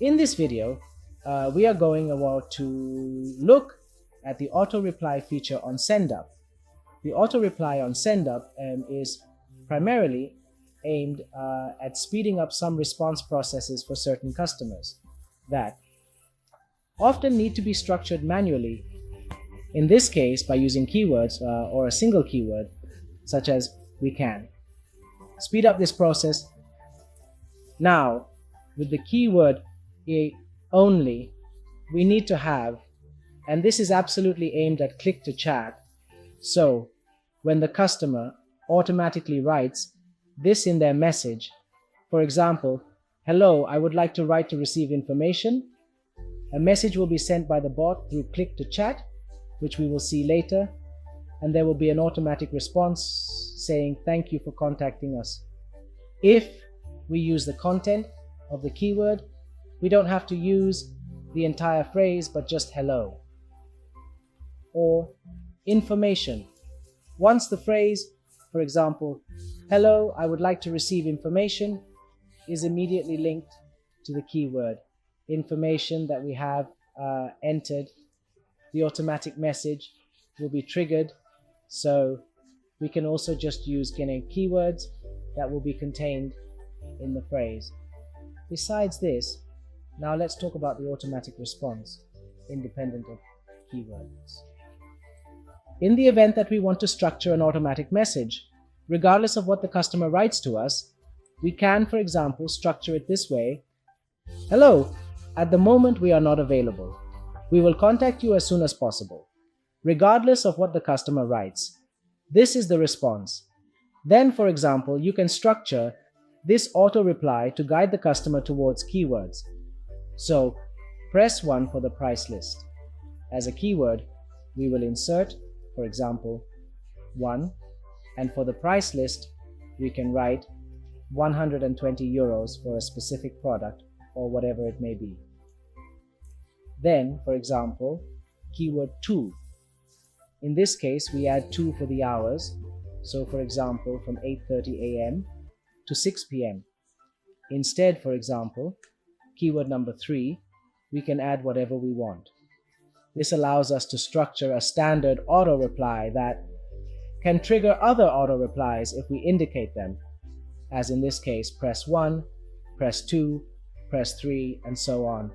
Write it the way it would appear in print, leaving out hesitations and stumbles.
In this video, we are going about to look at the auto reply feature on SendApp. The auto reply on SendApp is primarily aimed at speeding up some response processes for certain customers that often need to be structured manually. In this case, by using keywords or a single keyword, such as "we can." Speed up this process. Now, with the keyword only, we need to have, and this is absolutely aimed at click to chat, so when the customer automatically writes this in their message, for example, "Hello, I would like to write to receive information," a message will be sent by the bot through click to chat, which we will see later, and there will be an automatic response saying "thank you for contacting us." If we use the content of the keyword, we don't have to use the entire phrase but just "hello" or "information." Once the phrase, for example, "Hello, I would like to receive information," is immediately linked to the keyword information that we have entered, the automatic message will be triggered. So we can also just use keywords that will be contained in the phrase. Besides this, now let's talk about the automatic response independent of keywords. In the event that we want to structure an automatic message, regardless of what the customer writes to us, we can, for example, structure it this way: "Hello, at the moment we are not available. We will contact you as soon as possible," regardless of what the customer writes. This is the response. Then, for example, you can structure this auto reply to guide the customer towards keywords. So, press 1 for the price list. As a keyword, we will insert, for example, 1, and for the price list, we can write 120 euros for a specific product or whatever it may be. Then, for example, keyword 2. In this case, we add 2 for the hours. So, for example, from 8:30 a.m. to 6 p.m. Instead, for example, keyword number 3, we can add whatever we want. This allows us to structure a standard auto reply that can trigger other auto replies if we indicate them, as in this case, press 1, press 2, press 3, and so on.